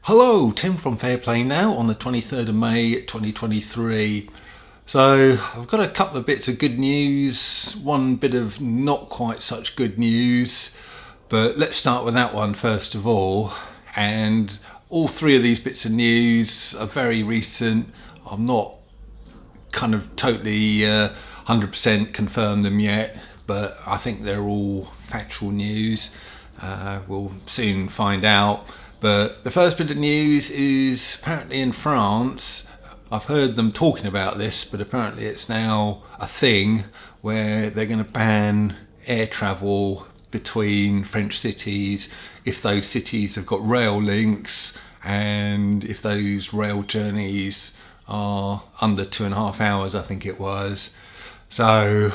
Hello, Tim from Fair Play Now on the 23rd of May 2023. So I've got a couple of bits of good news, one bit of not quite such good news, but let's start with that one first of all. And all three of these bits of news are very recent. I'm not kind of totally 100% confirmed them yet, but I think they're all factual news. We'll soon find out. But the first bit of news is apparently in France. I've heard them talking about this, but apparently it's now a thing where they're going to ban air travel between French cities if those cities have got rail links and if those rail journeys are under 2.5 hours, I think it was. So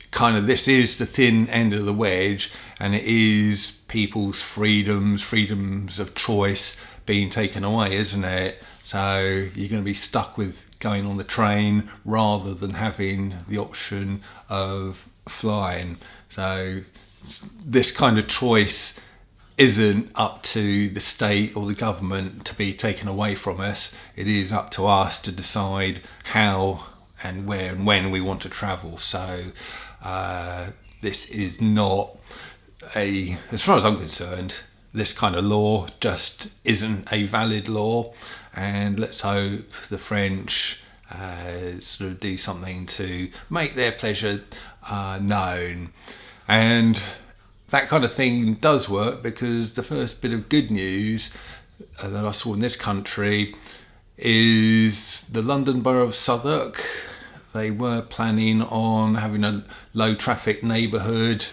kind of this is the thin end of the wedge, and it is people's freedoms of choice being taken away, isn't it? So you're going to be stuck with going on the train rather than having the option of flying. So this kind of choice isn't up to the state or the government to be taken away from us. It is up to us to decide how and where and when we want to travel. So this is not as far as I'm concerned, this kind of law just isn't a valid law, and let's hope the French sort of do something to make their pleasure known. And that kind of thing does work, because the first bit of good news that I saw in this country is the London Borough of Southwark. They were planning on having a low traffic neighbourhood.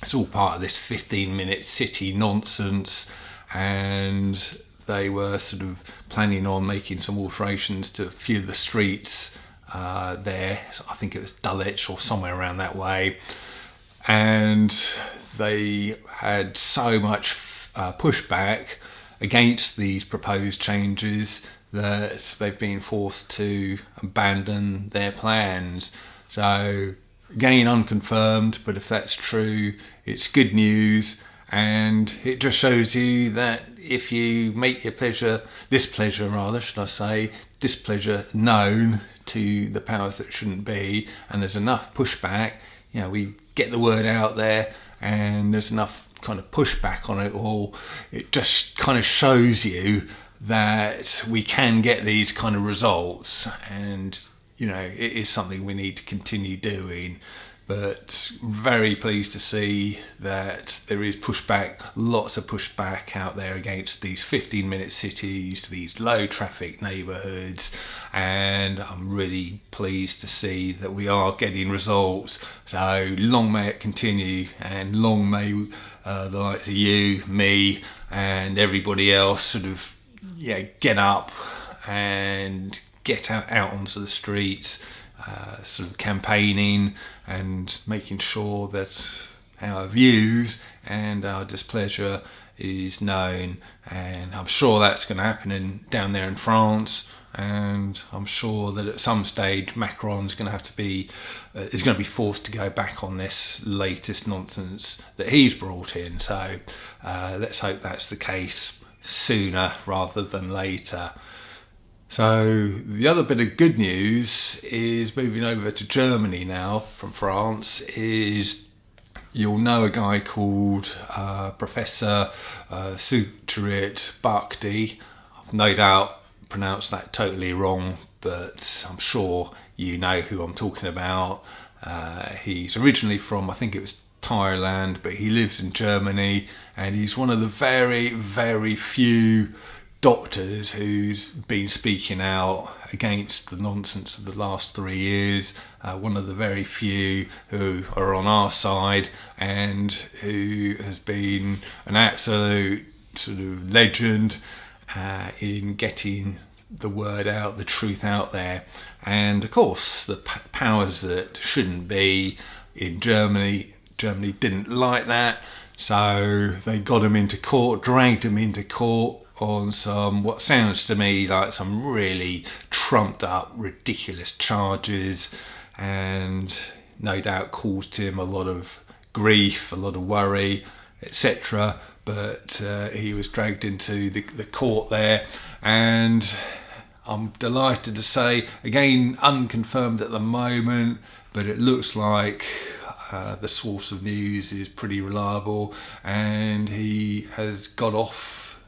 It's all part of this 15-minute city nonsense, and they were sort of planning on making some alterations to a few of the streets there. I think it was Dulwich or somewhere around that way. And they had so much pushback against these proposed changes that they've been forced to abandon their plans. So again, unconfirmed, but if that's true, it's good news, and it just shows you that if you make your displeasure known to the powers that shouldn't be, and there's enough pushback, we get the word out there, and there's enough kind of pushback on it all, it just kind of shows you that we can get these kind of results, and it is something we need to continue doing. But very pleased to see that there is pushback, lots of pushback out there against these 15-minute cities, these low traffic neighbourhoods, and I'm really pleased to see that we are getting results. So long may it continue, and long may the likes of you, me, and everybody else sort of get up and get out onto the streets, sort of campaigning and making sure that our views and our displeasure is known. And I'm sure that's going to happen down there in France, and I'm sure that at some stage Macron's going to have to be is going to be forced to go back on this latest nonsense that he's brought in. So let's hope that's the case sooner rather than later. So the other bit of good news is moving over to Germany now from France. Is you'll know a guy called Professor Sucharit Bhakdi. I've no doubt pronounced that totally wrong, but I'm sure you know who I'm talking about. He's originally from, I think it was Thailand, but he lives in Germany, and he's one of the very, very few doctors who's been speaking out against the nonsense of the last 3 years. One of the very few who are on our side, and who has been an absolute sort of legend in getting the word out, the truth out there. And of course, the powers that shouldn't be in Germany didn't like that, so they got him into court, dragged him into court on some, what sounds to me like some really trumped up, ridiculous charges, and no doubt caused him a lot of grief, a lot of worry, etc. but he was dragged into the court there, and I'm delighted to say, again, unconfirmed at the moment, but it looks like the source of news is pretty reliable, and he has got off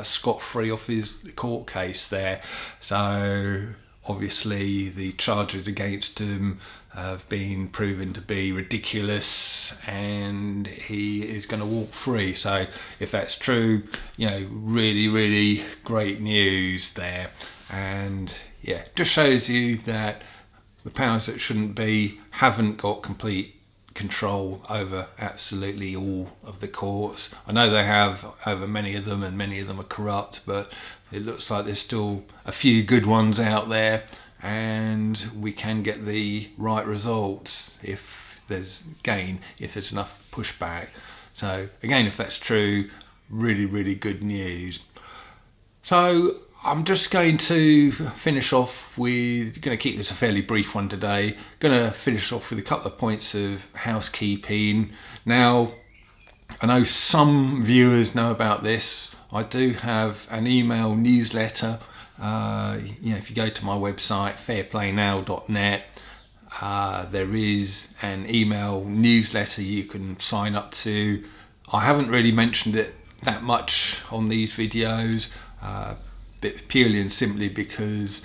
scot-free off his court case there. So obviously the charges against him have been proven to be ridiculous, and he is going to walk free. So if that's true, really, really great news there. And yeah, just shows you that the powers that shouldn't be haven't got complete control over absolutely all of the courts. I know they have over many of them, and many of them are corrupt, but it looks like there's still a few good ones out there, and we can get the right results if there's enough pushback. So again, if that's true, really, really good news. So I'm just going to finish off with, going to keep this a fairly brief one today, going to finish off with a couple of points of housekeeping. Now, I know some viewers know about this. I do have an email newsletter. If you go to my website, fairplaynow.net, there is an email newsletter you can sign up to. I haven't really mentioned it that much on these videos, purely and simply because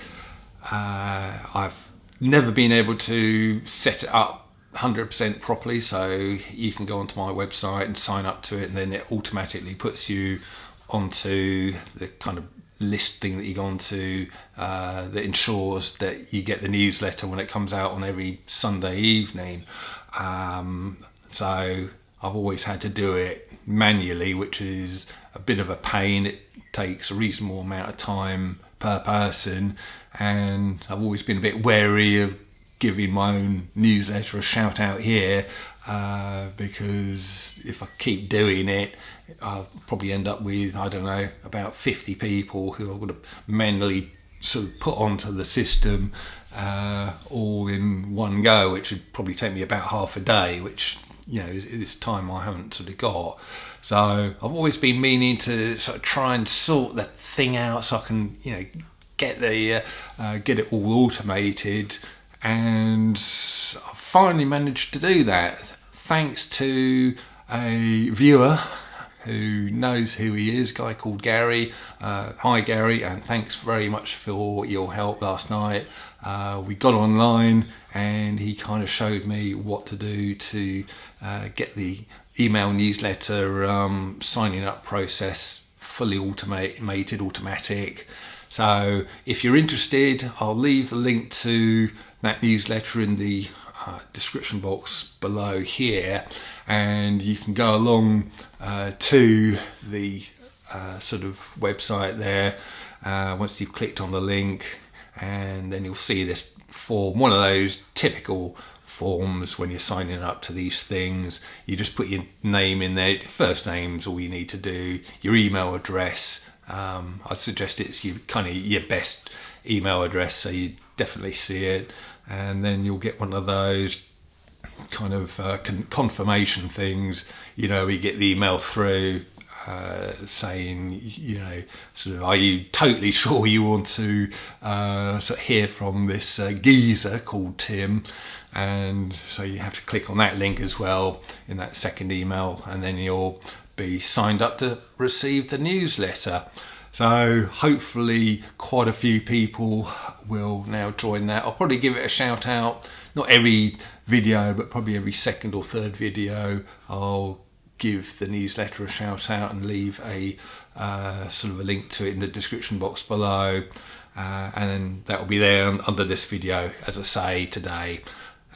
I've never been able to set it up 100% properly. So you can go onto my website and sign up to it, and then it automatically puts you onto the kind of list thing that you go onto that ensures that you get the newsletter when it comes out on every Sunday evening. So I've always had to do it manually, which is a bit of a pain. It takes a reasonable amount of time per person, and I've always been a bit wary of giving my own newsletter a shout out here, because if I keep doing it, I'll probably end up with, I don't know, about 50 people who I'm going to manually sort of put onto the system all in one go, which would probably take me about half a day, which is time I haven't sort of got. So I've always been meaning to sort of try and sort the thing out so I can get it all automated, and I finally managed to do that thanks to a viewer who knows who he is, a guy called Gary. Hi Gary, and thanks very much for your help last night. We got online and he kind of showed me what to do to get the email newsletter signing up process fully automatic. So if you're interested, I'll leave the link to that newsletter in the description box below here, and you can go along to the sort of website there once you've clicked on the link, and then you'll see this form, one of those typical forms when you're signing up to these things. You just put your name in there, first name's all you need to do, your email address. I'd suggest it's your best email address, so you definitely see it, and then you'll get one of those kind of confirmation things. You get the email through saying, sort of, are you totally sure you want to sort of hear from this geezer called Tim? And so you have to click on that link as well in that second email, and then you'll be signed up to receive the newsletter. So hopefully quite a few people will now join that. I'll probably give it a shout out, not every video, but probably every second or third video I'll give the newsletter a shout out and leave a sort of a link to it in the description box below, and then that will be there under this video, as I say, today.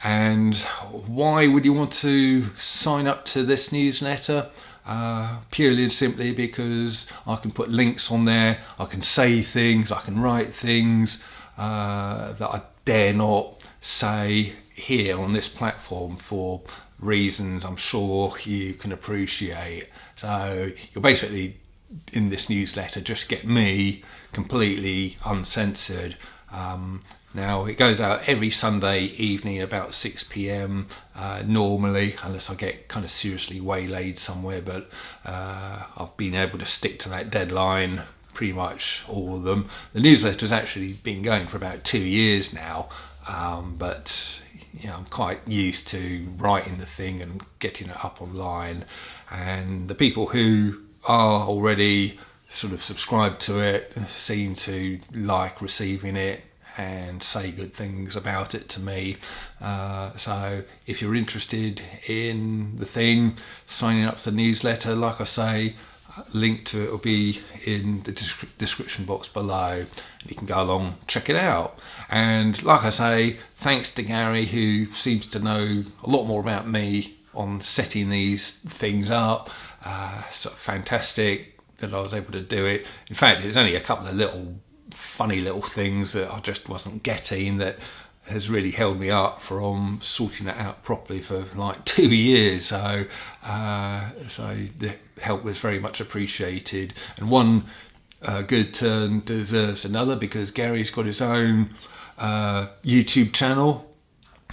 And why would you want to sign up to this newsletter? Purely and simply because I can put links on there, I can say things, I can write things that I dare not say here on this platform for reasons I'm sure you can appreciate. So you'll basically, in this newsletter, just get me completely uncensored. Now, it goes out every Sunday evening about 6 p.m. Normally, unless I get kind of seriously waylaid somewhere, but I've been able to stick to that deadline pretty much all of them. The newsletter's actually been going for about 2 years now, but I'm quite used to writing the thing and getting it up online. And the people who are already sort of subscribed to it seem to like receiving it and say good things about it to me. So if you're interested in the thing, signing up to the newsletter, like I say, link to it will be in the description box below, and you can go along, check it out. And like I say, thanks to Gary, who seems to know a lot more about me on setting these things up. Sort of fantastic that I was able to do it. In fact, there's only a couple of funny little things that I just wasn't getting that has really held me up from sorting it out properly for like 2 years. So the help was very much appreciated. And one good turn deserves another, because Gary's got his own YouTube channel,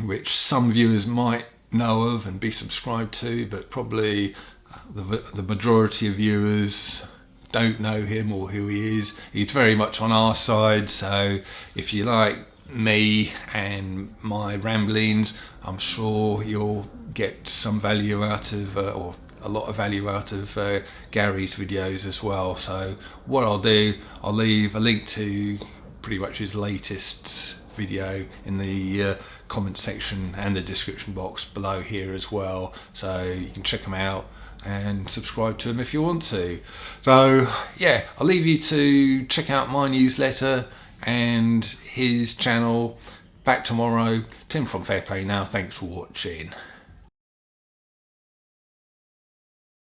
which some viewers might know of and be subscribed to, but probably the majority of viewers don't know him or who he is. He's very much on our side, so if you like me and my ramblings, I'm sure you'll get some value out of, or a lot of value out of Gary's videos as well. So what I'll do, I'll leave a link to pretty much his latest video in the comment section and the description box below here as well, so you can check him out and subscribe to him if you want to. So yeah, I'll leave you to check out my newsletter and his channel. Back tomorrow. Tim from Fair Play Now. Thanks for watching.